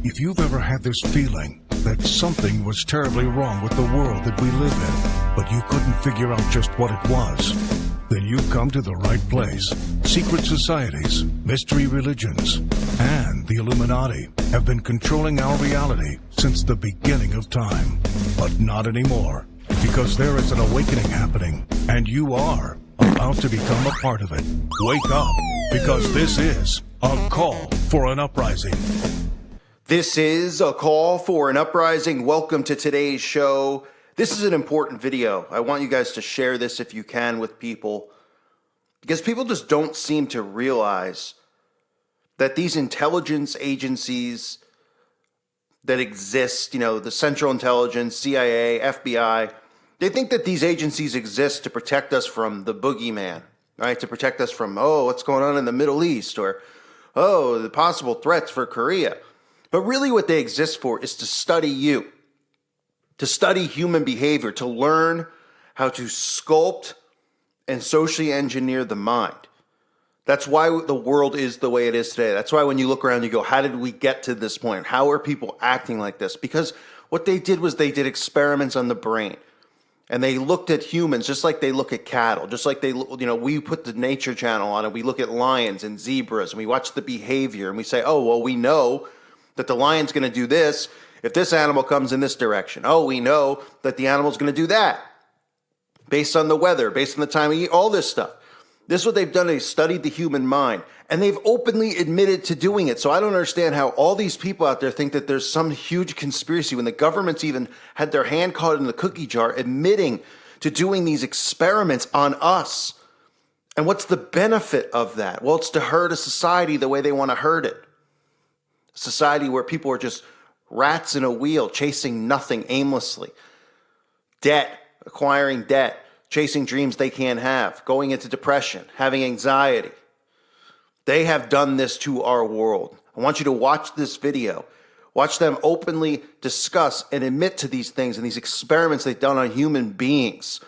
If you've ever had this feeling that something was terribly wrong with the world that we live in, but you couldn't figure out just what it was, then you've come to the right place. Secret societies, mystery religions, and the Illuminati have been controlling our reality since the beginning of time. But not anymore, because there is an awakening happening, and you are about to become a part of it. Wake up, because this is a call for an uprising. This is a call for an uprising. Welcome to today's show. This is an important video. I want you guys to share this if you can with people, because people just don't seem to realize that these intelligence agencies that exist, the Central Intelligence, CIA, FBI, they think that these agencies exist to protect us from the boogeyman, right? To protect us from, what's going on in the Middle East, or, the possible threats for Korea. But really what they exist for is to study you, to study human behavior, to learn how to sculpt and socially engineer the mind. That's why the world is the way it is today. That's why when you look around, you go, how did we get to this point? How are people acting like this? Because what they did was they did experiments on the brain. And they looked at humans just like they look at cattle, just like we put the Nature Channel on and we look at lions and zebras and we watch the behavior and we say, we know that the lion's going to do this if this animal comes in this direction. We know that the animal's going to do that based on the weather, based on the time of year, all this stuff. This is what they've done. They've studied the human mind, and they've openly admitted to doing it. So I don't understand how all these people out there think that there's some huge conspiracy when the government's even had their hand caught in the cookie jar admitting to doing these experiments on us. And what's the benefit of that? Well, it's to herd a society the way they want to herd it. Society where people are just rats in a wheel, chasing nothing aimlessly. Debt, acquiring debt, chasing dreams they can't have, going into depression, having anxiety. They have done this to our world. I want you to watch this video. Watch them openly discuss and admit to these things and these experiments they've done on human beings.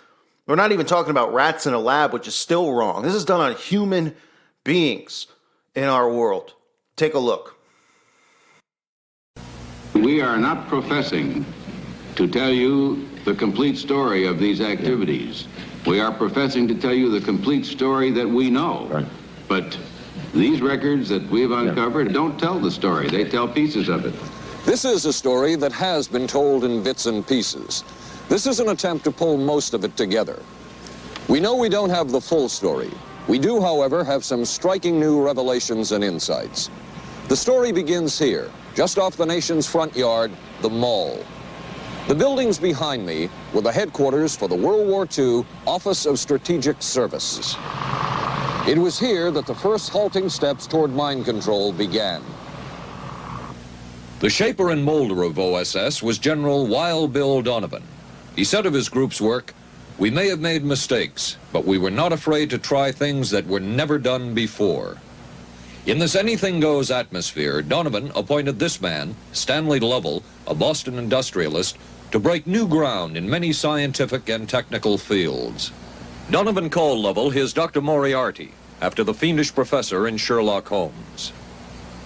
We're not even talking about rats in a lab, which is still wrong. This is done on human beings in our world. Take a look. We are not professing to tell you the complete story of these activities. We are professing to tell you the complete story that we know. Right. But these records that we've uncovered don't tell the story. They tell pieces of it. This is a story that has been told in bits and pieces. This is an attempt to pull most of it together. We know we don't have the full story. We do, however, have some striking new revelations and insights. The story begins here, just off the nation's front yard, the Mall. The buildings behind me were the headquarters for the World War II Office of Strategic Service. It was here that the first halting steps toward mind control began. The shaper and molder of OSS was General Wild Bill Donovan. He said of his group's work, "We may have made mistakes, but we were not afraid to try things that were never done before." In this anything-goes atmosphere, Donovan appointed this man, Stanley Lovell, a Boston industrialist, to break new ground in many scientific and technical fields. Donovan called Lovell his Dr. Moriarty, after the fiendish professor in Sherlock Holmes.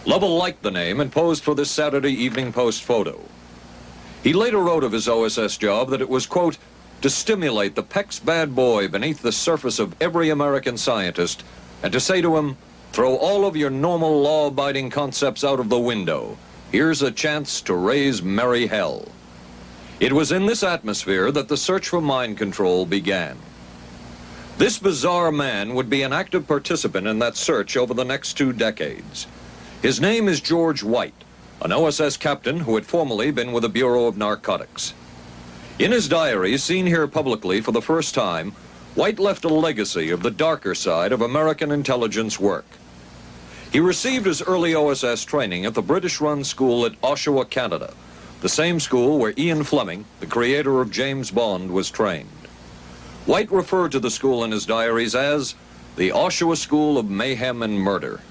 Lovell liked the name and posed for this Saturday Evening Post photo. He later wrote of his OSS job that it was, quote, to stimulate the Peck's bad boy beneath the surface of every American scientist and to say to him, throw all of your normal law-abiding concepts out of the window. Here's a chance to raise merry hell. It was in this atmosphere that the search for mind control began. This bizarre man would be an active participant in that search over the next 2 decades. His name is George White, an OSS captain who had formerly been with the Bureau of Narcotics. In his diary, seen here publicly for the first time, White left a legacy of the darker side of American intelligence work. He received his early OSS training at the British-run school at Oshawa, Canada, the same school where Ian Fleming, the creator of James Bond, was trained. White referred to the school in his diaries as the Oshawa School of Mayhem and Murder.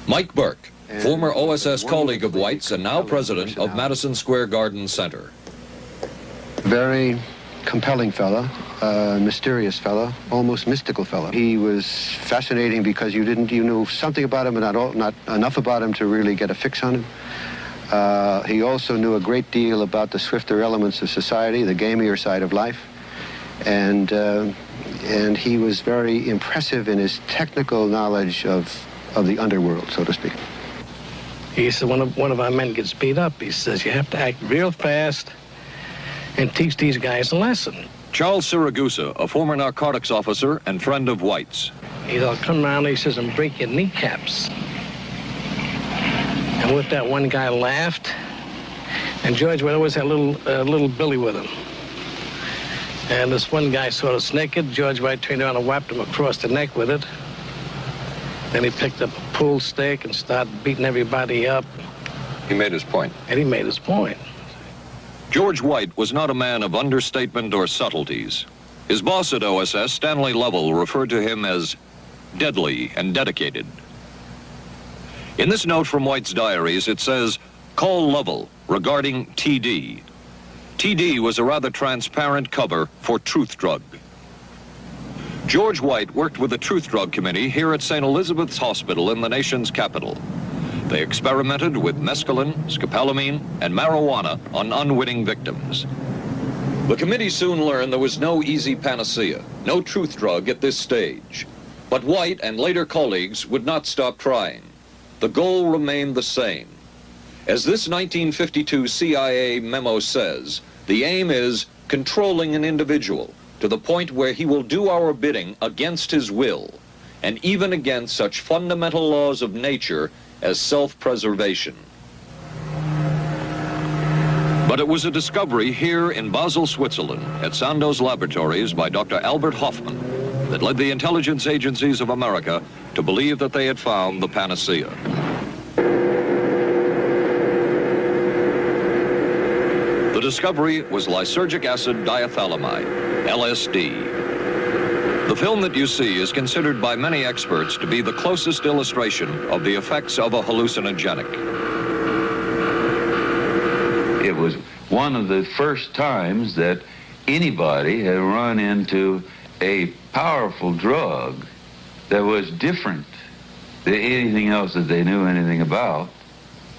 Mike Burke, former OSS colleague of White's and now president of Madison Square Garden Center. Very compelling fella, mysterious fella, almost mystical fella. He was fascinating because you knew something about him, but not enough about him to really get a fix on him. He also knew a great deal about the swifter elements of society, the gamier side of life, and he was very impressive in his technical knowledge of the underworld, so to speak. He said, one of our men gets beat up. He says, you have to act real fast and teach these guys a lesson. Charles Siragusa, a former narcotics officer and friend of White's. He'll come around, he says, and break your kneecaps. And with that, one guy laughed, and George would always have a little Billy with him. And this one guy saw us naked. George White turned around and whapped him across the neck with it. Then he picked up a pool stick and started beating everybody up. He made his point. And he made his point. George White was not a man of understatement or subtleties. His boss at OSS, Stanley Lovell, referred to him as deadly and dedicated. In this note from White's diaries, it says, "Call Lovell regarding TD." TD was a rather transparent cover for Truth Drug. George White worked with the Truth Drug Committee here at St. Elizabeth's Hospital in the nation's capital. They experimented with mescaline, scopolamine, and marijuana on unwitting victims. The committee soon learned there was no easy panacea, no truth drug at this stage. But White and later colleagues would not stop trying. The goal remained the same. As this 1952 CIA memo says, the aim is controlling an individual to the point where he will do our bidding against his will, and even against such fundamental laws of nature as self-preservation. But it was a discovery here in Basel, Switzerland, at Sandoz Laboratories by Dr. Albert Hoffman that led the intelligence agencies of America to believe that they had found the panacea. The discovery was lysergic acid diethylamide, LSD. The film that you see is considered by many experts to be the closest illustration of the effects of a hallucinogenic. It was one of the first times that anybody had run into a powerful drug that was different than anything else that they knew anything about.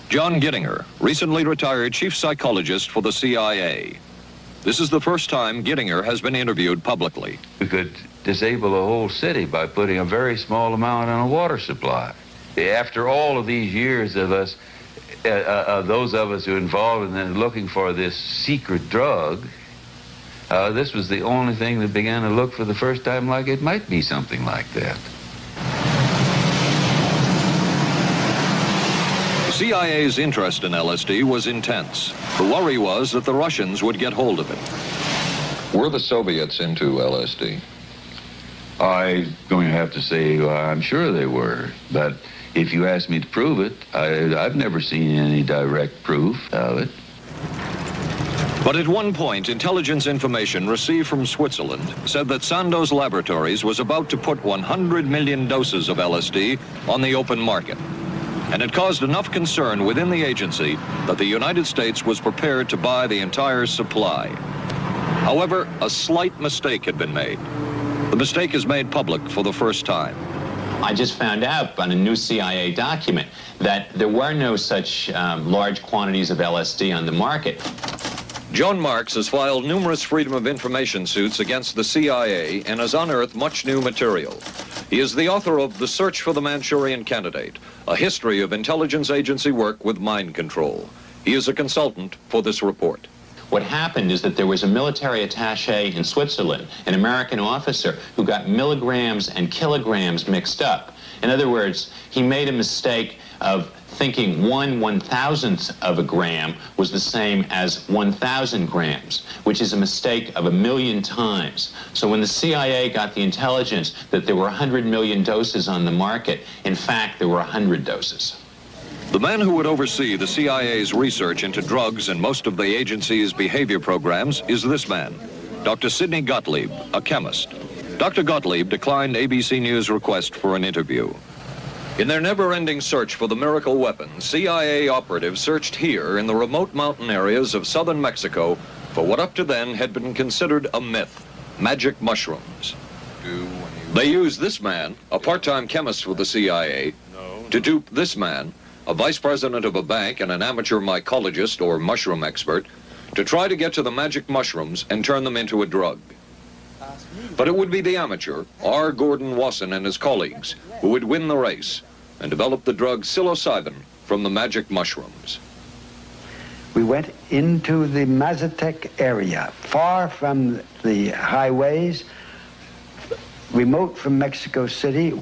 John Gittinger, recently retired chief psychologist for the CIA. This is the first time Gittinger has been interviewed publicly. We could disable a whole city by putting a very small amount on a water supply. After all of these years of us, those of us who were involved in then looking for this secret drug, this was the only thing that began to look for the first time like it might be something like that. The CIA's interest in LSD was intense. The worry was that the Russians would get hold of it. Were the Soviets into LSD? I'm going to have to say I'm sure they were, but if you ask me to prove it, I've never seen any direct proof of it. But at one point, intelligence information received from Switzerland said that Sandoz Laboratories was about to put 100 million doses of LSD on the open market. And it caused enough concern within the agency that the United States was prepared to buy the entire supply. However, a slight mistake had been made. The mistake is made public for the first time. I just found out on a new CIA document that there were no such large quantities of LSD on the market. John Marks has filed numerous Freedom of Information suits against the CIA and has unearthed much new material. He is the author of The Search for the Manchurian Candidate, a history of intelligence agency work with mind control. He is a consultant for this report. What happened is that there was a military attaché in Switzerland, an American officer, who got milligrams and kilograms mixed up. In other words, he made a mistake of thinking 1/1000th of a gram was the same as 1,000 grams, which is a mistake of 1,000,000 times. So when the CIA got the intelligence that there were 100 million doses on the market, in fact, there were 100 doses. The man who would oversee the CIA's research into drugs and most of the agency's behavior programs is this man, Dr. Sidney Gottlieb, a chemist. Dr. Gottlieb declined ABC News' request for an interview. In their never-ending search for the miracle weapon, CIA operatives searched here in the remote mountain areas of southern Mexico for what up to then had been considered a myth, magic mushrooms. They used this man, a part-time chemist for the CIA, to dupe this man, a vice president of a bank and an amateur mycologist or mushroom expert, to try to get to the magic mushrooms and turn them into a drug. But it would be the amateur, R. Gordon Wasson and his colleagues, who would win the race and develop the drug psilocybin from the magic mushrooms. We went into the Mazatec area, far from the highways, remote from Mexico City.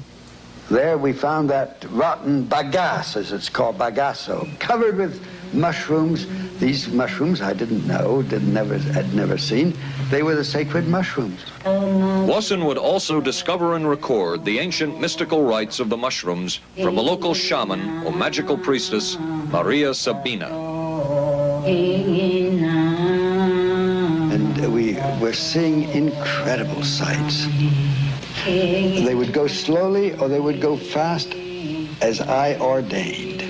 There we found that rotten bagasse, as it's called, bagasso, covered with mushrooms. These mushrooms I didn't know, had never seen. They were the sacred mushrooms. Wasson would also discover and record the ancient mystical rites of the mushrooms from a local shaman or magical priestess, Maria Sabina. And we were seeing incredible sights. They would go slowly or they would go fast as I ordained.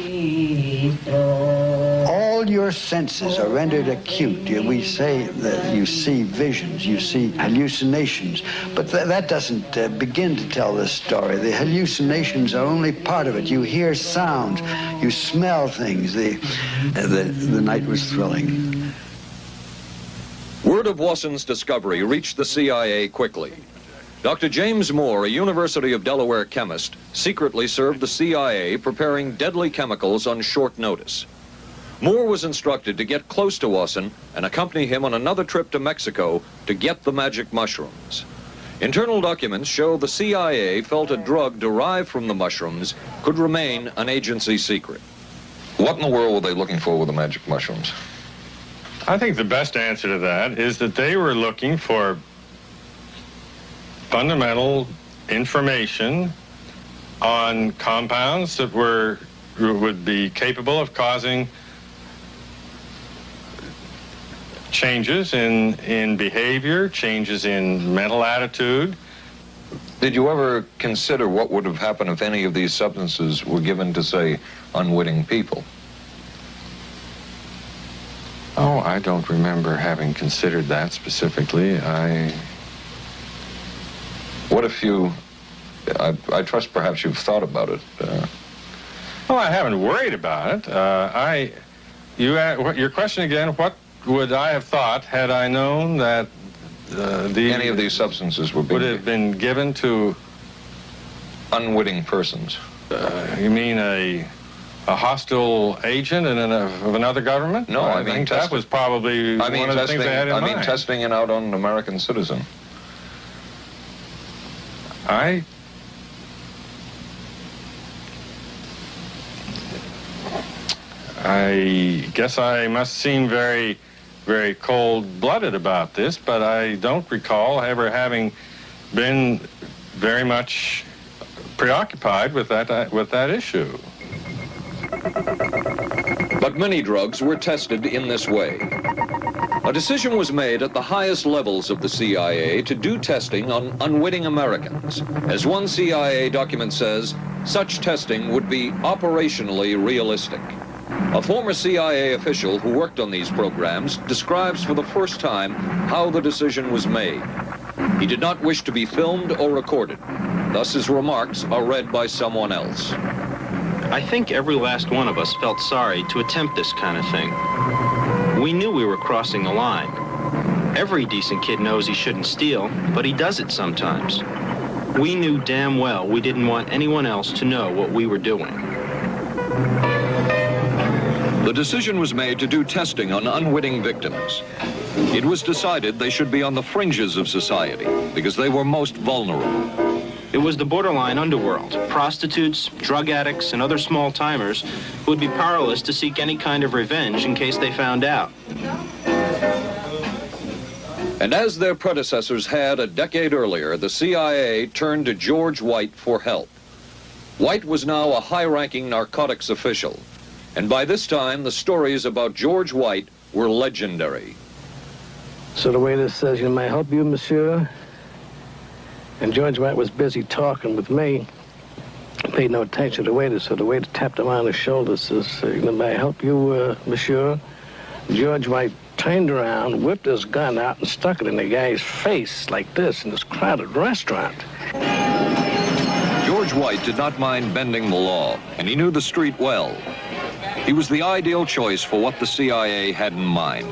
All your senses are rendered acute. We say that you see visions, you see hallucinations, but that doesn't begin to tell the story. The hallucinations are only part of it. You hear sounds, you smell things. The night was thrilling. Word of Wasson's discovery reached the CIA quickly. Dr. James Moore, a University of Delaware chemist, secretly served the CIA preparing deadly chemicals on short notice. Moore was instructed to get close to Wasson and accompany him on another trip to Mexico to get the magic mushrooms. Internal documents show the CIA felt a drug derived from the mushrooms could remain an agency secret. What in the world were they looking for with the magic mushrooms? I think the best answer to that is that they were looking for fundamental information on compounds that would be capable of causing changes in behavior, changes in mental attitude. Did you ever consider what would have happened if any of these substances were given to, say, unwitting people? Oh, I don't remember having considered that specifically. What if you, I trust perhaps you've thought about it. Well, I haven't worried about it. Your question again, what would I have thought had I known that any of these substances would have been given to unwitting persons? You mean a hostile agent of another government? No, I mean that was probably one of the things I had in mind. I mean testing it out on an American citizen. I guess I must seem very, very cold-blooded about this, but I don't recall ever having been very much preoccupied with that issue. But many drugs were tested in this way. A decision was made at the highest levels of the CIA to do testing on unwitting Americans. As one CIA document says, such testing would be operationally realistic. A former CIA official who worked on these programs describes for the first time how the decision was made. He did not wish to be filmed or recorded. Thus his remarks are read by someone else. I think every last one of us felt sorry to attempt this kind of thing. We knew we were crossing a line. Every decent kid knows he shouldn't steal, but he does it sometimes. We knew damn well we didn't want anyone else to know what we were doing. The decision was made to do testing on unwitting victims. It was decided they should be on the fringes of society because they were most vulnerable. It was the borderline underworld, prostitutes, drug addicts, and other small-timers who would be powerless to seek any kind of revenge in case they found out. And as their predecessors had a decade earlier, the CIA turned to George White for help. White was now a high-ranking narcotics official, and by this time, the stories about George White were legendary. So the waiter says, "May I help you, monsieur?" And George White was busy talking with me. He paid no attention to the waiter, so the waiter tapped him on the shoulder, says, "May I help you, monsieur?" George White turned around, whipped his gun out, and stuck it in the guy's face like this in this crowded restaurant. George White did not mind bending the law, and he knew the street well. He was the ideal choice for what the CIA had in mind.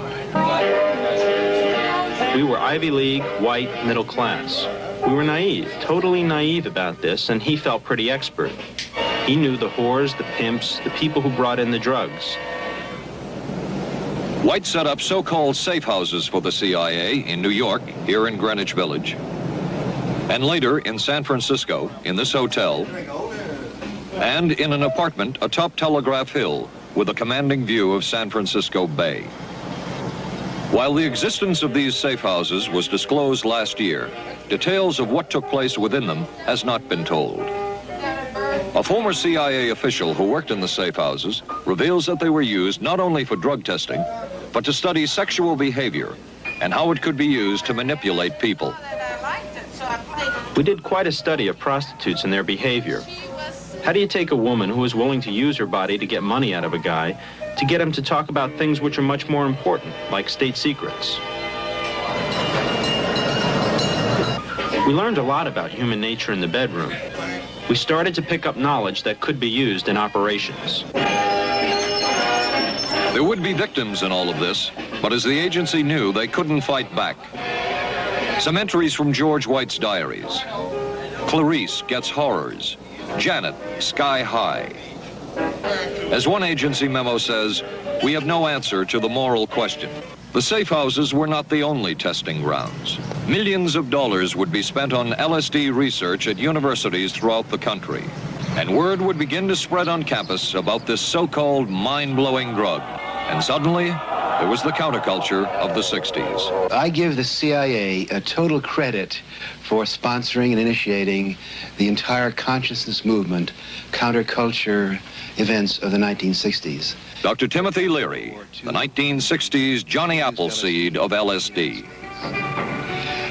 We were Ivy League, white, middle class. We were naive, totally naive about this, and he felt pretty expert. He knew the whores, the pimps, the people who brought in the drugs. White set up so-called safe houses for the CIA in New York, here in Greenwich Village, and later in San Francisco, in this hotel, and in an apartment atop Telegraph Hill with a commanding view of San Francisco Bay. While the existence of these safe houses was disclosed last year, details of what took place within them has not been told. A former CIA official who worked in the safe houses reveals that they were used not only for drug testing, but to study sexual behavior and how it could be used to manipulate people. We did quite a study of prostitutes and their behavior. How do you take a woman who is willing to use her body to get money out of a guy to get him to talk about things which are much more important, like state secrets? We learned a lot about human nature in the bedroom. We started to pick up knowledge that could be used in operations. There would be victims in all of this, but as the agency knew, they couldn't fight back. Some entries from George White's diaries. Clarice gets horrors. Janet, sky high. As one agency memo says, we have no answer to the moral question. The safe houses were not the only testing grounds. Millions of dollars would be spent on LSD research at universities throughout the country. And word would begin to spread on campus about this so-called mind-blowing drug. And suddenly, there was the counterculture of the 60s. I give the CIA a total credit for sponsoring and initiating the entire consciousness movement, counterculture events of the 1960s. Dr. Timothy Leary, the 1960s Johnny Appleseed of LSD.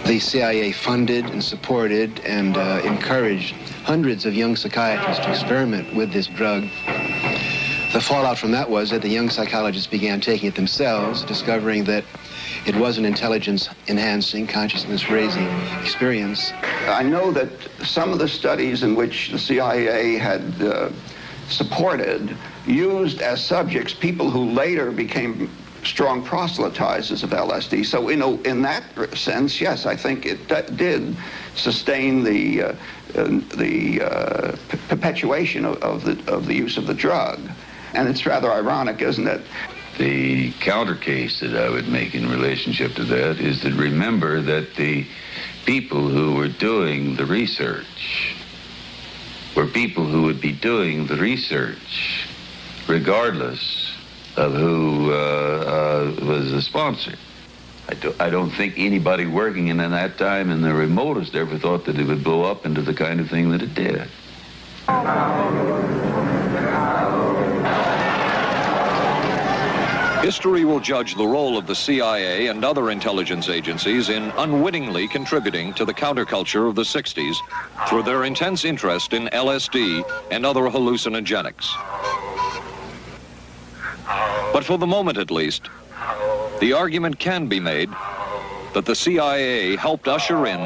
The CIA funded and supported and encouraged hundreds of young psychiatrists to experiment with this drug. The fallout from that was that the young psychologists began taking it themselves, discovering that it was an intelligence-enhancing, consciousness-raising experience. I know that some of the studies in which the CIA had supported used as subjects people who later became strong proselytizers of LSD. So, in that sense, yes, I think it did sustain the perpetuation of the use of the drug. And it's rather ironic, isn't it? The counter case that I would make in relationship to that is to remember that the people who were doing the research were people who would be doing the research regardless of who was the sponsor. I don't think anybody working in that time in the remotest ever thought that it would blow up into the kind of thing that it did. History will judge the role of the CIA and other intelligence agencies in unwittingly contributing to the counterculture of the 60s through their intense interest in LSD and other hallucinogenics. But for the moment at least, the argument can be made that the CIA helped usher in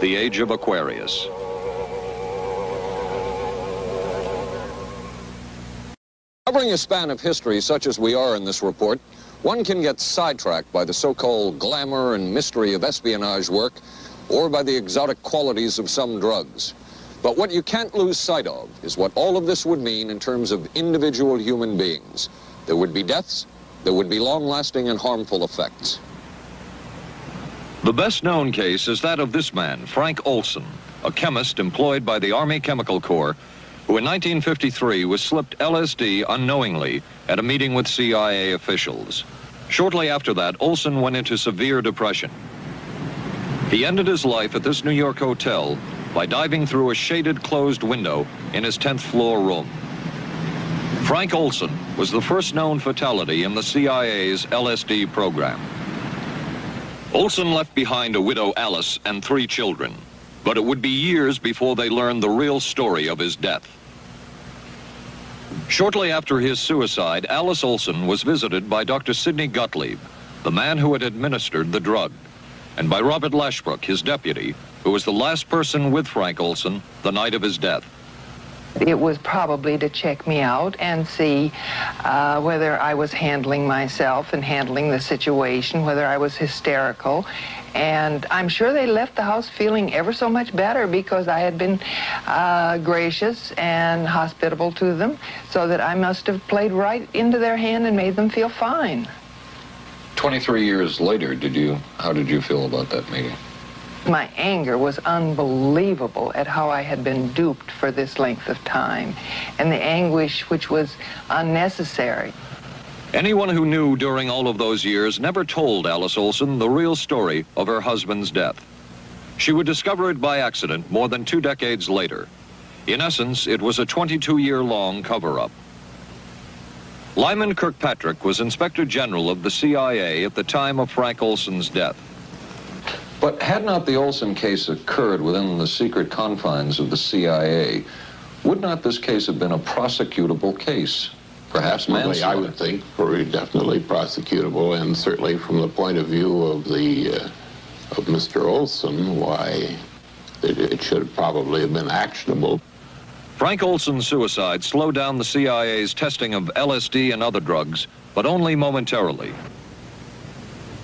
the age of Aquarius. Covering a span of history such as we are in this report, one can get sidetracked by the so-called glamour and mystery of espionage work or by the exotic qualities of some drugs. But what you can't lose sight of is what all of this would mean in terms of individual human beings. There would be deaths, there would be long-lasting and harmful effects. The best-known case is that of this man, Frank Olson, a chemist employed by the Army Chemical Corps, who in 1953 was slipped LSD unknowingly at a meeting with CIA officials. Shortly after that, Olson went into severe depression. He ended his life at this New York hotel by diving through a shaded closed window in his 10th floor room. Frank Olson was the first known fatality in the CIA's LSD program. Olson left behind a widow, Alice, and 3 children, but it would be years before they learned the real story of his death. Shortly after his suicide, Alice Olson was visited by Dr. Sidney Gottlieb, the man who had administered the drug, and by Robert Lashbrook, his deputy, who was the last person with Frank Olson the night of his death. It was probably to check me out and see whether I was handling myself and handling the situation, whether I was hysterical. And I'm sure they left the house feeling ever so much better because I had been gracious and hospitable to them, so that I must have played right into their hand and made them feel fine. 23 years later, how did you feel about that meeting? My anger was unbelievable at how I had been duped for this length of time, and the anguish which was unnecessary. Anyone who knew during all of those years never told Alice Olson the real story of her husband's death. She would discover it by accident more than 2 decades later. In essence, it was a 22-year-long cover-up. Lyman Kirkpatrick was Inspector General of the CIA at the time of Frank Olson's death. But had not the Olson case occurred within the secret confines of the CIA, would not this case have been a prosecutable case? Perhaps manslaughter? I would think very definitely prosecutable, and certainly from the point of view of of Mr. Olson, why it should probably have been actionable. Frank Olson's suicide slowed down the CIA's testing of LSD and other drugs, but only momentarily.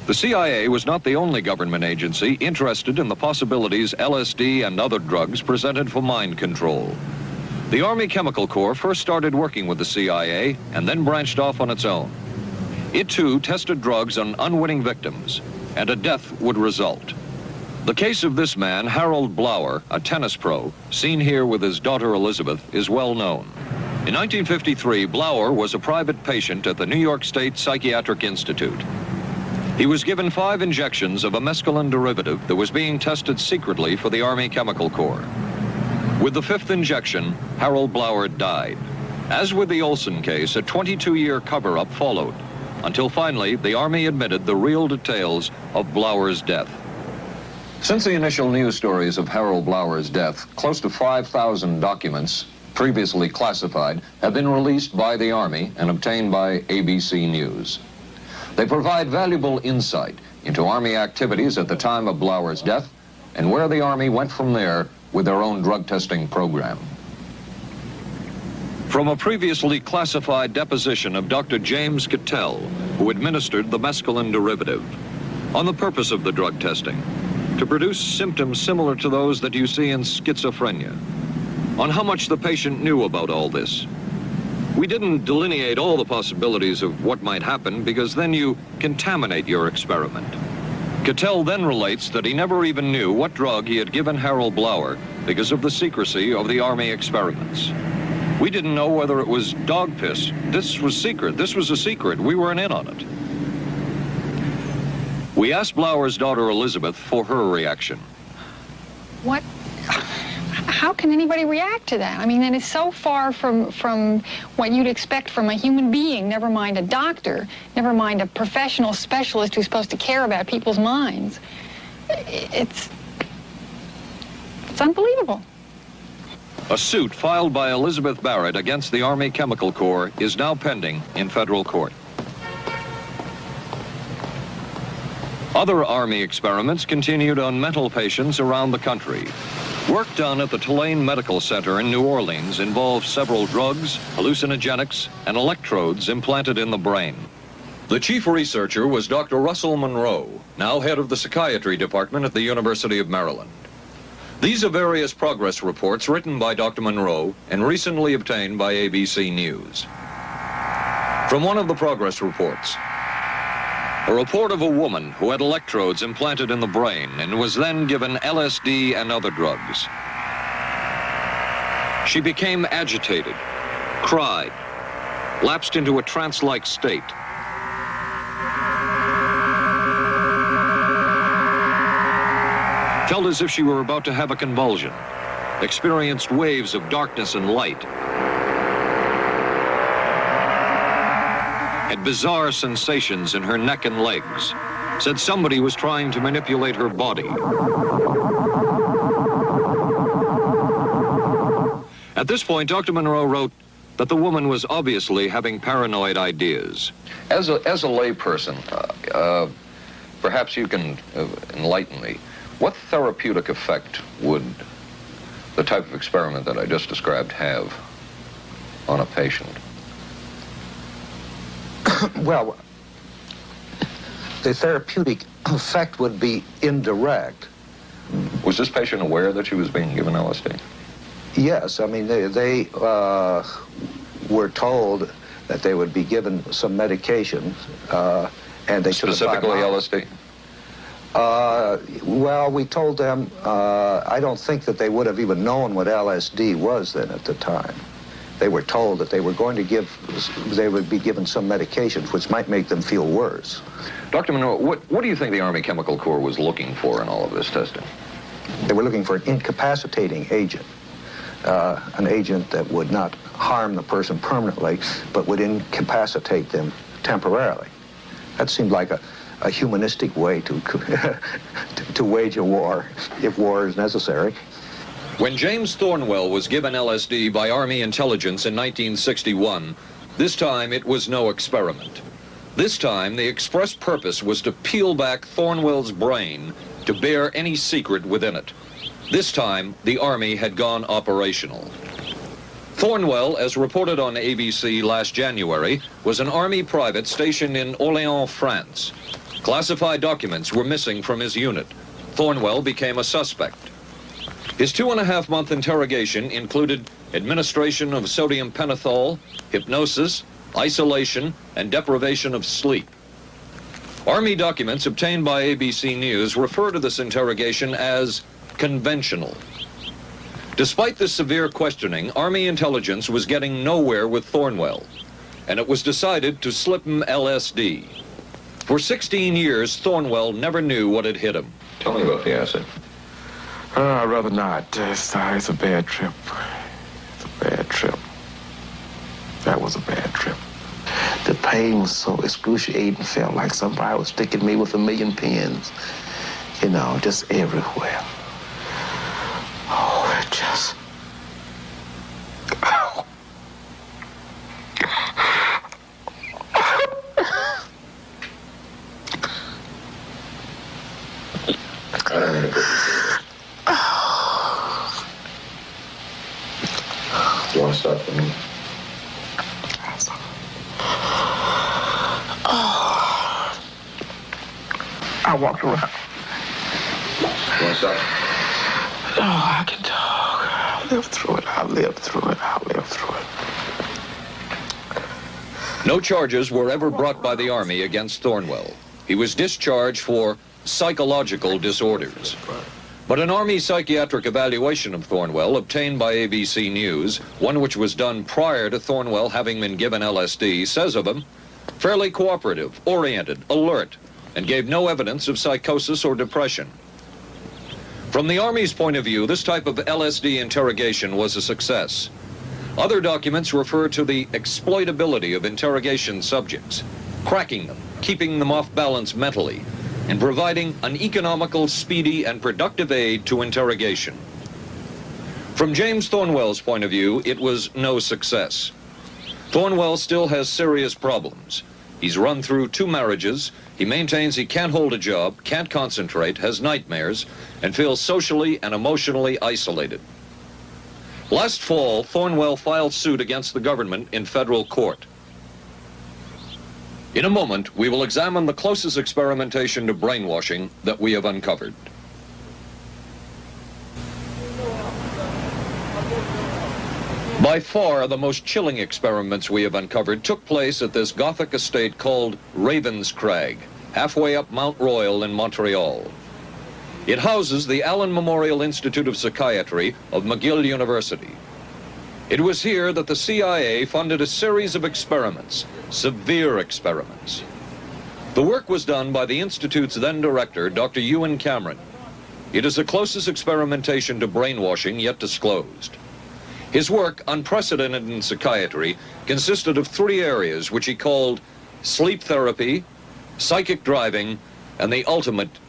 The CIA was not the only government agency interested in the possibilities LSD and other drugs presented for mind control. The Army Chemical Corps first started working with the CIA and then branched off on its own. It too tested drugs on unwitting victims, and a death would result. The case of this man, Harold Blower, a tennis pro, seen here with his daughter Elizabeth, is well known. In 1953, Blower was a private patient at the New York State Psychiatric Institute. He was given 5 injections of a mescaline derivative that was being tested secretly for the Army Chemical Corps. With the 5th injection, Harold Blower died. As with the Olson case, a 22-year cover-up followed, until finally the Army admitted the real details of Blower's death. Since the initial news stories of Harold Blower's death, close to 5,000 documents, previously classified, have been released by the Army and obtained by ABC News. They provide valuable insight into Army activities at the time of Blower's death and where the Army went from there with their own drug testing program. From a previously classified deposition of Dr. James Cattell, who administered the mescaline derivative, on the purpose of the drug testing, to produce symptoms similar to those that you see in schizophrenia, on how much the patient knew about all this. We didn't delineate all the possibilities of what might happen because then you contaminate your experiment. Cattell then relates that he never even knew what drug he had given Harold Blower because of the secrecy of the Army experiments. We didn't know whether it was dog piss. This was secret. This was a secret. We weren't in on it. We asked Blower's daughter Elizabeth for her reaction. What? How can anybody react to that? I mean, that is so far from what you'd expect from a human being, never mind a doctor, never mind a professional specialist who's supposed to care about people's minds. It's unbelievable. A suit filed by Elizabeth Barrett against the Army Chemical Corps is now pending in federal court. Other Army experiments continued on mental patients around the country. Work done at the Tulane Medical Center in New Orleans involved several drugs, hallucinogenics, and electrodes implanted in the brain. The chief researcher was Dr. Russell Monroe, now head of the psychiatry department at the University of Maryland. These are various progress reports written by Dr. Monroe and recently obtained by ABC News. From one of the progress reports, a report of a woman who had electrodes implanted in the brain and was then given LSD and other drugs. She became agitated, cried, lapsed into a trance-like state. Felt as if she were about to have a convulsion, experienced waves of darkness and light, had bizarre sensations in her neck and legs, said somebody was trying to manipulate her body. At this point, Dr. Monroe wrote, that the woman was obviously having paranoid ideas. As a layperson, perhaps you can enlighten me. What therapeutic effect would the type of experiment that I just described have on a patient? Well, the therapeutic effect would be indirect. Was this patient aware that she was being given LSD? Yes, I mean, they were told that they would be given some medication, and they should have specifically LSD? Well, we told them, I don't think that they would have even known what LSD was then at the time. They were told that they were going to they would be given some medications which might make them feel worse. Dr. Monroe, what do you think the Army Chemical Corps was looking for in all of this testing? They were looking for an incapacitating agent, an agent that would not harm the person permanently, but would incapacitate them temporarily. That seemed like a humanistic way to wage a war, if war is necessary. When James Thornwell was given LSD by Army intelligence in 1961, this time it was no experiment. This time the express purpose was to peel back Thornwell's brain to bear any secret within it. This time the Army had gone operational. Thornwell, as reported on ABC last January, was an Army private stationed in Orléans, France. Classified documents were missing from his unit. Thornwell became a suspect. His 2.5-month interrogation included administration of sodium pentothal, hypnosis, isolation, and deprivation of sleep. Army documents obtained by ABC News refer to this interrogation as conventional. Despite this severe questioning, Army intelligence was getting nowhere with Thornwell, and it was decided to slip him LSD. For 16 years, Thornwell never knew what had hit him. Tell me about the acid. I'd rather not. It's a bad trip. It's a bad trip. That was a bad trip. The pain was so excruciating. Felt like somebody was sticking me with 1,000,000 pins. You know, just everywhere. Oh, it just... Oh. Do you want to stop for me? I walked around. You want to stop? Oh, I can talk. I lived through it. I lived through it. I lived through it. No charges were ever brought by the Army against Thornwell. He was discharged for psychological disorders. But an Army psychiatric evaluation of Thornwell obtained by ABC News, one which was done prior to Thornwell having been given LSD, says of him, fairly cooperative, oriented, alert, and gave no evidence of psychosis or depression. From the Army's point of view, this type of LSD interrogation was a success. Other documents refer to the exploitability of interrogation subjects, cracking them, keeping them off balance mentally, and providing an economical, speedy, and productive aid to interrogation. From James Thornwell's point of view, it was no success. Thornwell still has serious problems. He's run through 2 marriages. He maintains he can't hold a job, can't concentrate, has nightmares, and feels socially and emotionally isolated. Last fall, Thornwell filed suit against the government in federal court. In a moment, we will examine the closest experimentation to brainwashing that we have uncovered. By far, the most chilling experiments we have uncovered took place at this Gothic estate called Ravenscrag, halfway up Mount Royal in Montreal. It houses the Allen Memorial Institute of Psychiatry of McGill University. It was here that the CIA funded a series of experiments, severe experiments. The work was done by the Institute's then director, Dr. Ewan Cameron. It is the closest experimentation to brainwashing yet disclosed. His work, unprecedented in psychiatry, consisted of 3 areas which he called sleep therapy, psychic driving, and the ultimate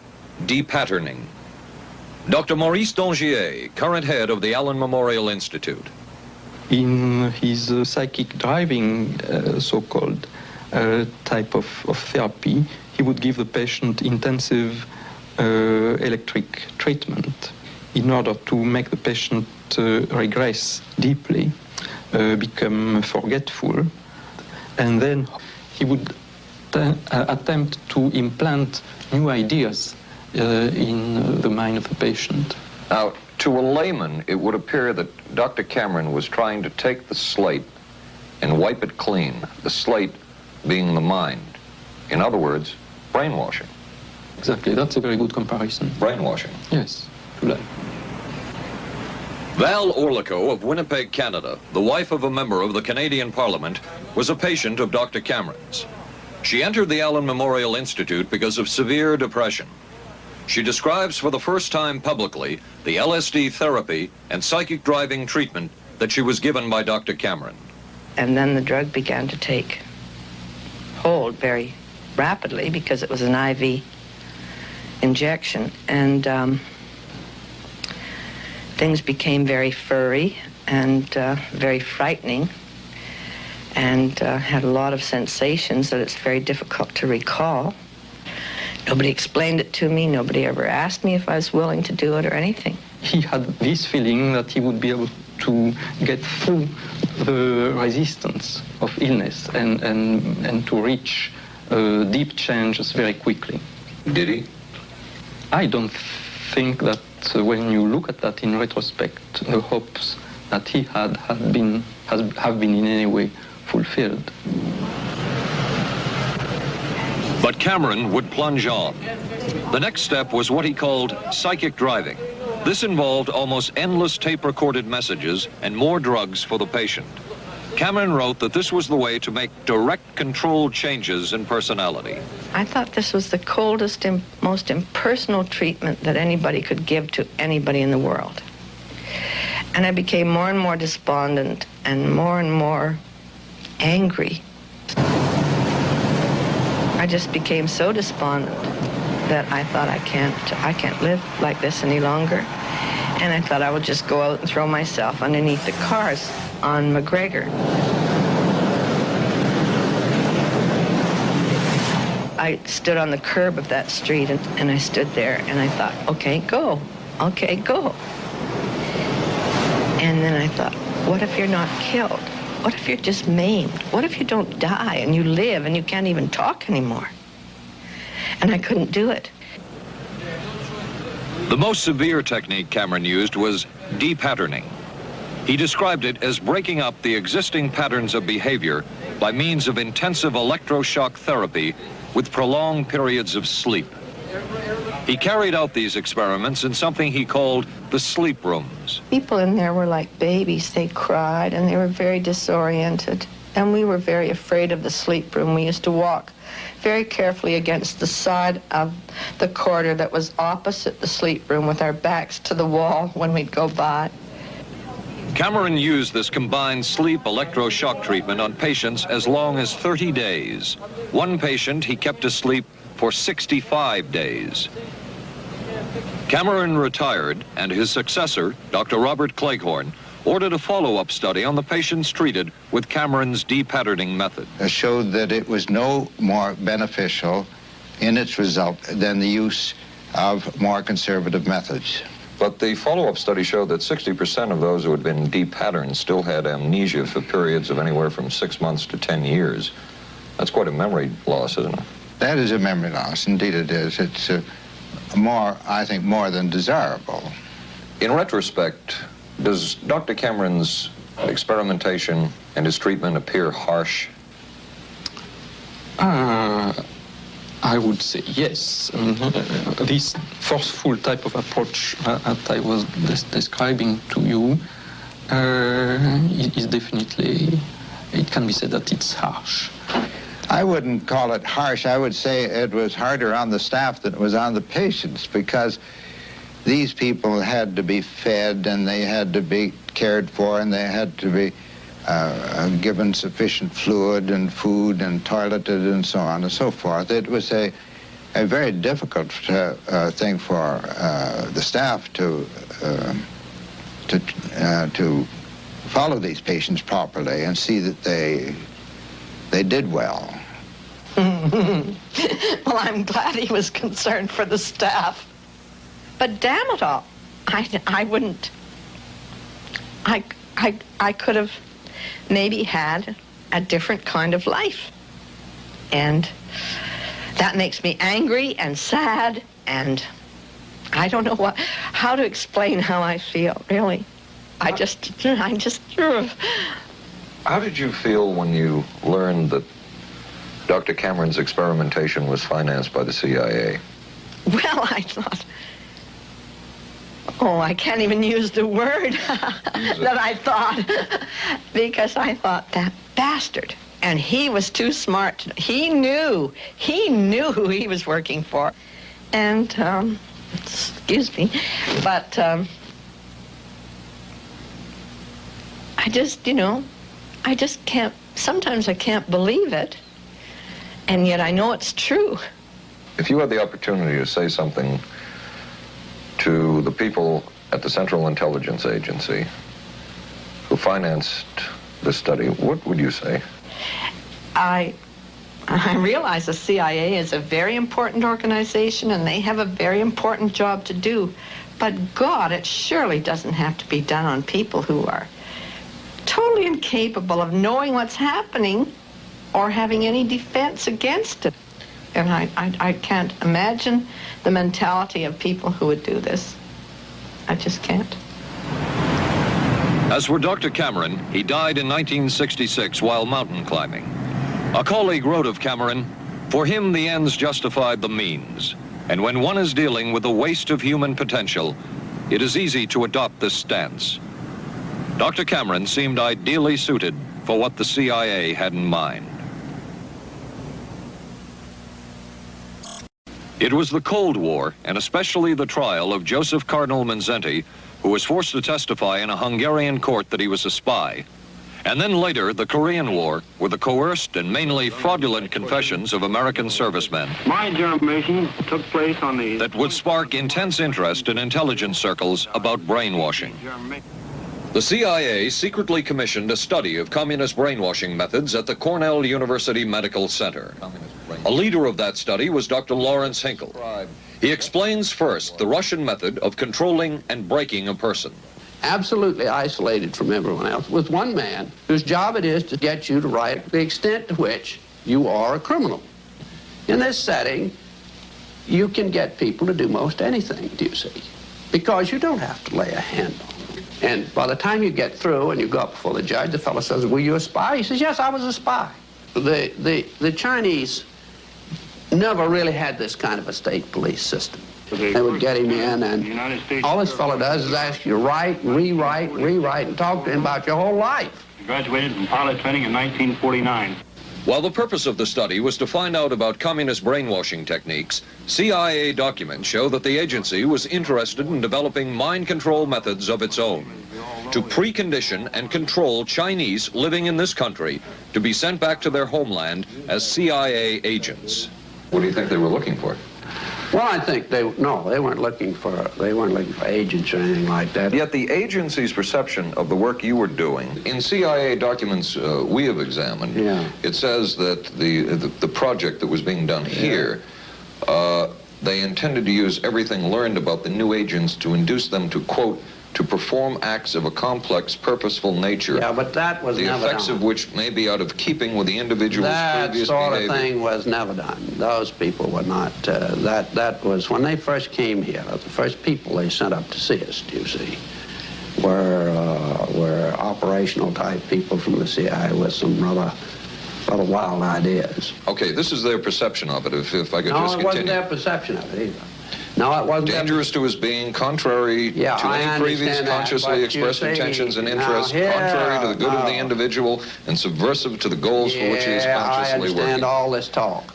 depatterning. Dr. Maurice Dongier, current head of the Allen Memorial Institute. In his psychic driving, so-called type of therapy, he would give the patient intensive electric treatment in order to make the patient regress deeply, become forgetful, and then he would attempt to implant new ideas in the mind of the patient. Now, to a layman, it would appear that Dr. Cameron was trying to take the slate and wipe it clean, the slate being the mind. In other words, brainwashing. Exactly, that's a very good comparison. Brainwashing. Yes, to that. Val Orlico of Winnipeg, Canada, the wife of a member of the Canadian Parliament, was a patient of Dr. Cameron's. She entered the Allen Memorial Institute because of severe depression. She describes for the first time publicly the LSD therapy and psychic driving treatment that she was given by Dr. Cameron. And then the drug began to take hold very rapidly because it was an IV injection. And things became very furry and very frightening, and had a lot of sensations that it's very difficult to recall. Nobody explained it to me. Nobody ever asked me if I was willing to do it or anything. He had this feeling that he would be able to get through the resistance of illness and to reach deep changes very quickly. Did he? I don't think that when you look at that in retrospect, the hopes that he had have been in any way fulfilled. But Cameron would plunge on. The next step was what he called psychic driving. This involved almost endless tape-recorded messages and more drugs for the patient. Cameron wrote that this was the way to make direct controlled changes in personality. I thought this was the coldest and most impersonal treatment that anybody could give to anybody in the world. And I became more and more despondent and more angry. I just became so despondent that I thought I can't live like this any longer. And I thought I would just go out and throw myself underneath the cars on McGregor. I stood on the curb of that street and I stood there and I thought, okay, go. Okay, go. And then I thought, what if you're not killed? What if you're just maimed? What if you don't die and you live and you can't even talk anymore? And I couldn't do it. The most severe technique Cameron used was de-patterning. He described it as breaking up the existing patterns of behavior by means of intensive electroshock therapy with prolonged periods of sleep. He carried out these experiments in something he called the sleep rooms. People in there were like babies. They cried and they were very disoriented. And we were very afraid of the sleep room. We used to walk very carefully against the side of the corridor that was opposite the sleep room with our backs to the wall when we'd go by. Cameron used this combined sleep electroshock treatment on patients as long as 30 days. One patient he kept asleep for 65 days. Cameron retired, and his successor, Dr. Robert Cleghorn, ordered a follow-up study on the patients treated with Cameron's de-patterning method. Showed that it was no more beneficial in its result than the use of more conservative methods. But the follow-up study showed that 60% of those who had been de-patterned still had amnesia for periods of anywhere from 6 months to 10 years. That's quite a memory loss, isn't it? That is a memory loss, indeed it is. It's I think, more than desirable. In retrospect, does Dr. Cameron's experimentation and his treatment appear harsh? I would say yes. I mean, this forceful type of approach that I was describing to you is definitely, it can be said that it's harsh. I wouldn't call it harsh. I would say it was harder on the staff than it was on the patients, because these people had to be fed and they had to be cared for and they had to be given sufficient fluid and food and toileted and so on and so forth. It was a very difficult thing for the staff to follow these patients properly and see that they did well. Well, I'm glad he was concerned for the staff. But damn it all, I wouldn't. I could have maybe had a different kind of life. And that makes me angry and sad, and I don't know how to explain how I feel, really. I just. How did you feel when you learned that Dr. Cameron's experimentation was financed by the CIA? Well, I thought, oh, I can't even use the word that I thought, because I thought, that bastard. And he was too smart. He knew who he was working for. And, excuse me, but I just, I just can't, sometimes I can't believe it. And yet I know it's true. If you had the opportunity to say something to the people at the Central Intelligence Agency who financed this study, what would you say? I realize the CIA is a very important organization and they have a very important job to do. But God, it surely doesn't have to be done on people who are totally incapable of knowing what's happening or having any defense against it. And I can't imagine the mentality of people who would do this. I just can't. As for Dr. Cameron, he died in 1966 while mountain climbing. A colleague wrote of Cameron, "For him, the ends justified the means. And when one is dealing with the waste of human potential, it is easy to adopt this stance." Dr. Cameron seemed ideally suited for what the CIA had in mind. It was the Cold War, and especially the trial of Joseph Cardinal Mindszenty, who was forced to testify in a Hungarian court that he was a spy. And then later, the Korean War, with the coerced and mainly fraudulent confessions of American servicemen. My germination took place on the... That would spark intense interest in intelligence circles about brainwashing. The CIA secretly commissioned a study of communist brainwashing methods at the Cornell University Medical Center. A leader of that study was Dr. Lawrence Hinkle. He explains first the Russian method of controlling and breaking a person. Absolutely isolated from everyone else, with one man whose job it is to get you to write the extent to which you are a criminal. In this setting, you can get people to do most anything, do you see? Because you don't have to lay a hand on them. And by the time you get through and you go up before the judge, the fellow says, "Were you a spy?" He says, "Yes, I was a spy." The Chinese never really had this kind of a state police system. They would get him in, and all this fellow does is ask you to write, rewrite, and talk to him about your whole life. I graduated from pilot training in 1949. While the purpose of the study was to find out about communist brainwashing techniques, CIA documents show that the agency was interested in developing mind control methods of its own to precondition and control Chinese living in this country to be sent back to their homeland as CIA agents. What do you think they were looking for? Well, I think they weren't looking for agents or anything like that. Yet the agency's perception of the work you were doing, in CIA documents we have examined, it says that the project that was being done here, they intended to use everything learned about the new agents to induce them to, quote, to perform acts of a complex, purposeful nature. Yeah, but that was never done. The effects of which may be out of keeping with the individual's previous behavior. That sort of thing was never done. Those people were not, that was, when they first came here, the first people they sent up to see us, you see, were operational type people from the CIA with some rather wild ideas. Okay, this is their perception of it, if I could just continue. No, it wasn't their perception of it either. No, it wasn't. Dangerous to his being, contrary to any previous consciously expressed intentions and interests, contrary to the good of the individual, and subversive to the goals for which he is consciously working. I understand all this talk.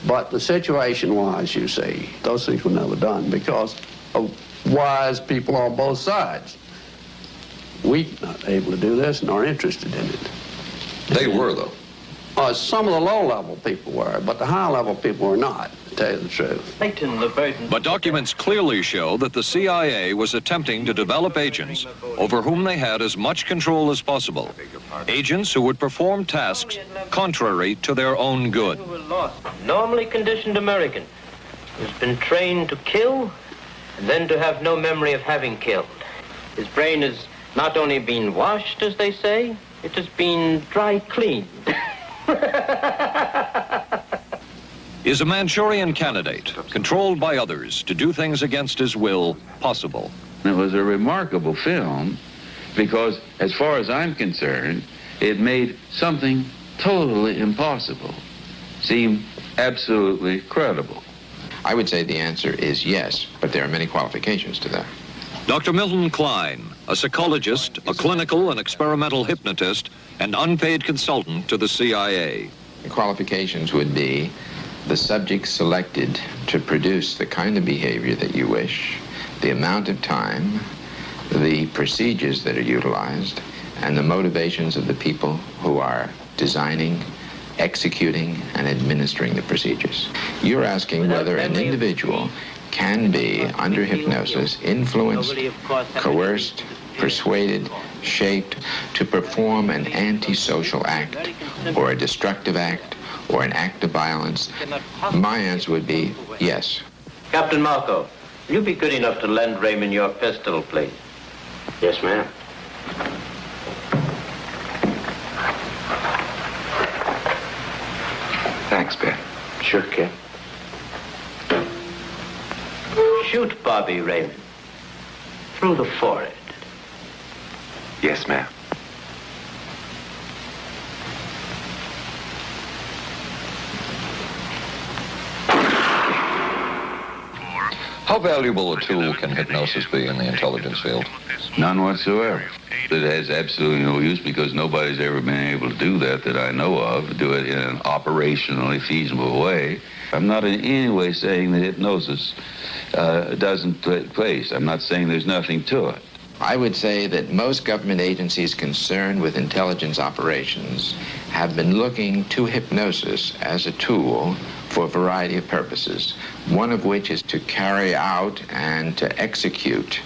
But the situation was, you see, those things were never done because of wise people on both sides. We not able to do this nor interested in it. They were, though. Some of the low-level people were, but the high-level people were not, to tell you the truth. But documents clearly show that the CIA was attempting to develop agents over whom they had as much control as possible. Agents who would perform tasks contrary to their own good. Normally conditioned American who's been trained to kill and then to have no memory of having killed. His brain has not only been washed, as they say, it has been dry cleaned. Is a Manchurian candidate, controlled by others to do things against his will, possible? It was a remarkable film because, as far as I'm concerned, it made something totally impossible seem absolutely credible. I would say the answer is yes, but there are many qualifications to that. Dr. Milton Klein, a psychologist, a clinical and experimental hypnotist, and unpaid consultant to the CIA. The qualifications would be the subject selected to produce the kind of behavior that you wish, the amount of time, the procedures that are utilized, and the motivations of the people who are designing, executing, and administering the procedures. You're asking whether an individual can be, under hypnosis, influenced, coerced, persuaded, shaped to perform an antisocial act, or a destructive act, or an act of violence. My answer would be yes. Captain Marco, will you be good enough to lend Raymond your pistol, please? Yes, ma'am. Thanks, Ben. Sure, Kid. Shoot Bobby Raymond. Through the forehead. Yes, ma'am. How valuable a tool can hypnosis be in the intelligence field? None whatsoever. It has absolutely no use because nobody's ever been able to do that I know of, do it in an operationally feasible way. I'm not in any way saying that hypnosis doesn't take place. I'm not saying there's nothing to it. I would say that most government agencies concerned with intelligence operations have been looking to hypnosis as a tool for a variety of purposes, one of which is to carry out and to execute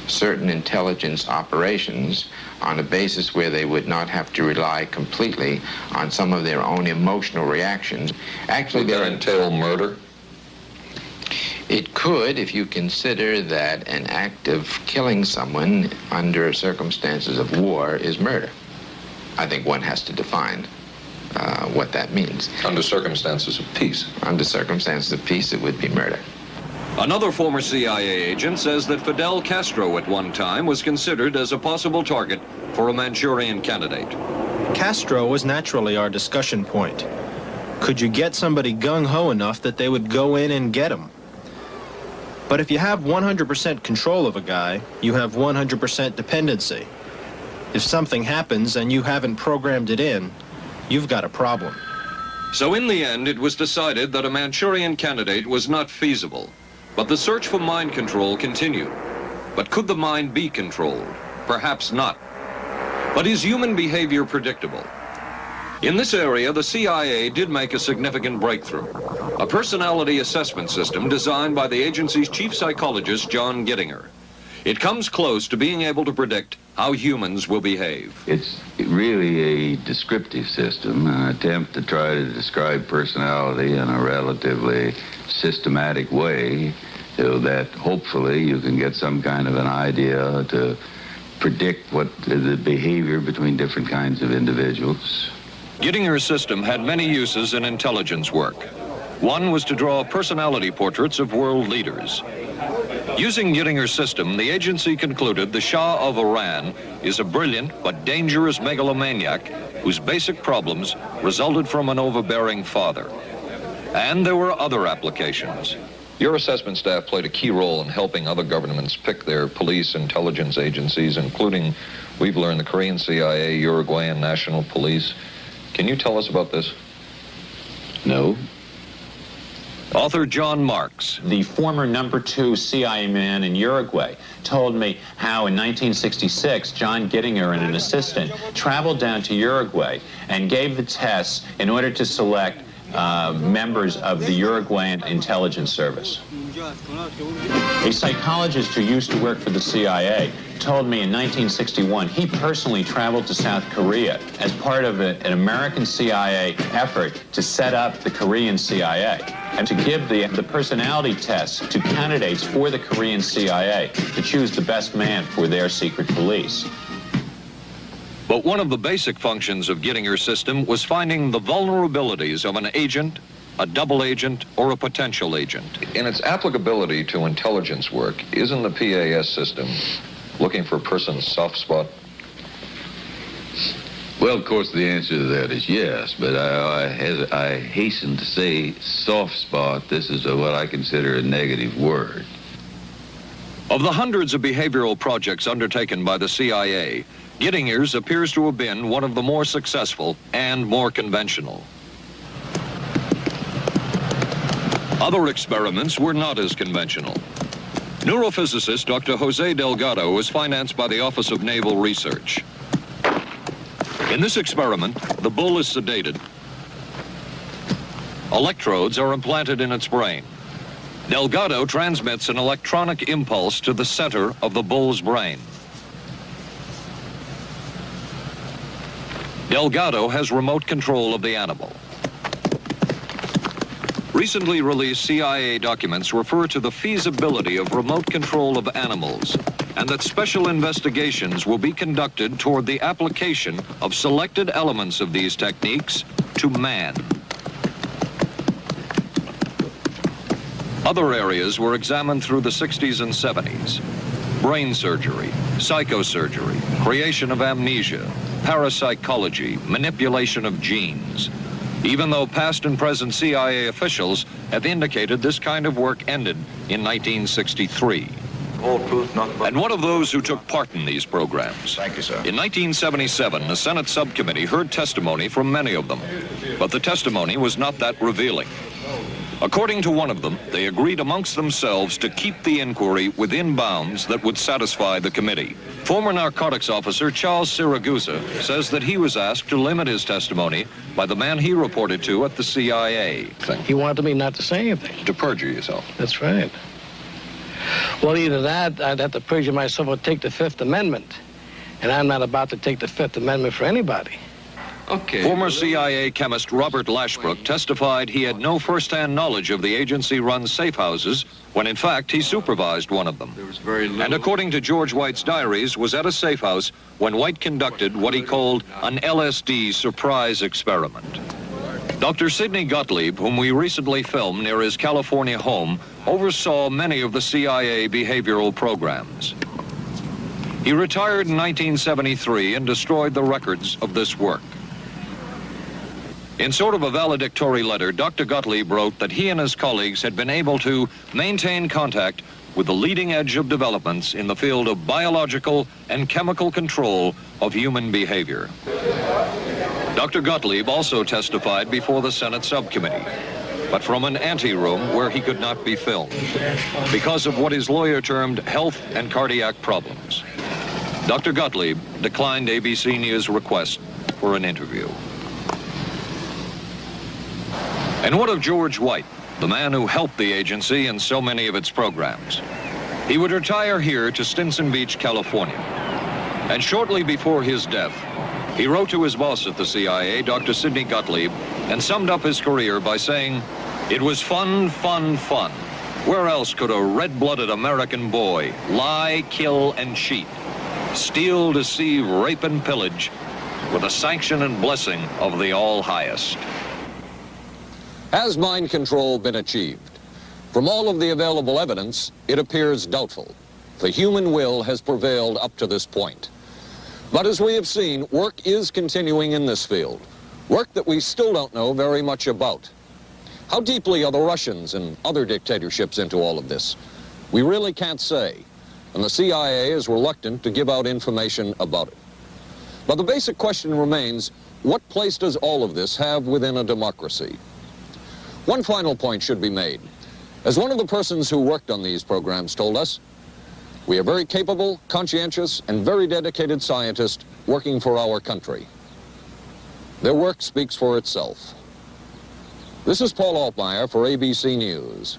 certain intelligence operations on a basis where they would not have to rely completely on some of their own emotional reactions. Actually, would that entail murder? It could, if you consider that an act of killing someone under circumstances of war is murder. I think one has to define what that means. Under circumstances of peace. Under circumstances of peace, it would be murder. Another former CIA agent says that Fidel Castro at one time was considered as a possible target for a Manchurian candidate. Castro was naturally our discussion point. Could you get somebody gung-ho enough that they would go in and get him? But if you have 100% control of a guy, you have 100% dependency. If something happens and you haven't programmed it in, you've got a problem. So in the end, it was decided that a Manchurian candidate was not feasible. But the search for mind control continued. But could the mind be controlled? Perhaps not. But is human behavior predictable? In this area, the CIA did make a significant breakthrough. A personality assessment system designed by the agency's chief psychologist, John Gittinger. It comes close to being able to predict how humans will behave. It's really a descriptive system, an attempt to try to describe personality in a relatively systematic way so that hopefully you can get some kind of an idea to predict what the behavior between different kinds of individuals. Gittinger's system had many uses in intelligence work. One was to draw personality portraits of world leaders. Using Gittinger's system, the agency concluded the Shah of Iran is a brilliant but dangerous megalomaniac whose basic problems resulted from an overbearing father. And there were other applications. Your assessment staff played a key role in helping other governments pick their police intelligence agencies, including, we've learned, the Korean CIA, Uruguayan National Police. Can you tell us about this? No. Author John Marks. The former #2 CIA man in Uruguay told me how in 1966, John Gittinger and an assistant traveled down to Uruguay and gave the tests in order to select members of the Uruguayan intelligence service. A psychologist who used to work for the CIA told me in 1961 he personally traveled to South Korea as part of an American CIA effort to set up the Korean CIA and to give the personality tests to candidates for the Korean CIA to choose the best man for their secret police. But one of the basic functions of Gittinger's system was finding the vulnerabilities of an agent, a double agent, or a potential agent. In its applicability to intelligence work, isn't the PAS system looking for a person's soft spot? Well, of course, the answer to that is yes, but I hasten to say soft spot. This is what I consider a negative word. Of the hundreds of behavioral projects undertaken by the CIA, Gittinger's appears to have been one of the more successful and more conventional. Other experiments were not as conventional. Neurophysicist Dr. Jose Delgado was financed by the Office of Naval Research. In this experiment, the bull is sedated. Electrodes are implanted in its brain. Delgado transmits an electronic impulse to the center of the bull's brain. Delgado has remote control of the animal. Recently released CIA documents refer to the feasibility of remote control of animals and that special investigations will be conducted toward the application of selected elements of these techniques to man. Other areas were examined through the 60s and 70s. Brain surgery, psychosurgery, creation of amnesia, parapsychology, manipulation of genes. Even though past and present CIA officials have indicated this kind of work ended in 1963. All truth, nothing but... And one of those who took part in these programs. Thank you, sir. In 1977, a Senate subcommittee heard testimony from many of them, but the testimony was not that revealing. According to one of them, they agreed amongst themselves to keep the inquiry within bounds that would satisfy the committee. Former narcotics officer Charles Siragusa says that he was asked to limit his testimony by the man he reported to at the CIA. He wanted me not to say anything. To perjure yourself. That's right. Well, either that, I'd have to perjure myself or take the Fifth Amendment. And I'm not about to take the Fifth Amendment for anybody. Okay. Former CIA chemist Robert Lashbrook testified he had no first-hand knowledge of the agency-run safe houses when, in fact, he supervised one of them. There was very little... And according to George White's diaries, was at a safe house when White conducted what he called an LSD surprise experiment. Dr. Sidney Gottlieb, whom we recently filmed near his California home, oversaw many of the CIA behavioral programs. He retired in 1973 and destroyed the records of this work. In sort of a valedictory letter, Dr. Gottlieb wrote that he and his colleagues had been able to maintain contact with the leading edge of developments in the field of biological and chemical control of human behavior. Dr. Gottlieb also testified before the Senate subcommittee, but from an anteroom where he could not be filmed because of what his lawyer termed health and cardiac problems. Dr. Gottlieb declined ABC News' request for an interview. And what of George White, the man who helped the agency in so many of its programs? He would retire here to Stinson Beach, California. And shortly before his death, he wrote to his boss at the CIA, Dr. Sidney Gottlieb, and summed up his career by saying, "It was fun, fun, fun. Where else could a red-blooded American boy lie, kill, and cheat, steal, deceive, rape, and pillage with the sanction and blessing of the All-Highest?" Has mind control been achieved? From all of the available evidence, it appears doubtful. The human will has prevailed up to this point. But as we have seen, work is continuing in this field, work that we still don't know very much about. How deeply are the Russians and other dictatorships into all of this? We really can't say, and the CIA is reluctant to give out information about it. But the basic question remains, what place does all of this have within a democracy? One final point should be made. As one of the persons who worked on these programs told us, we are very capable, conscientious, and very dedicated scientists working for our country. Their work speaks for itself. This is Paul Altmeyer for ABC News.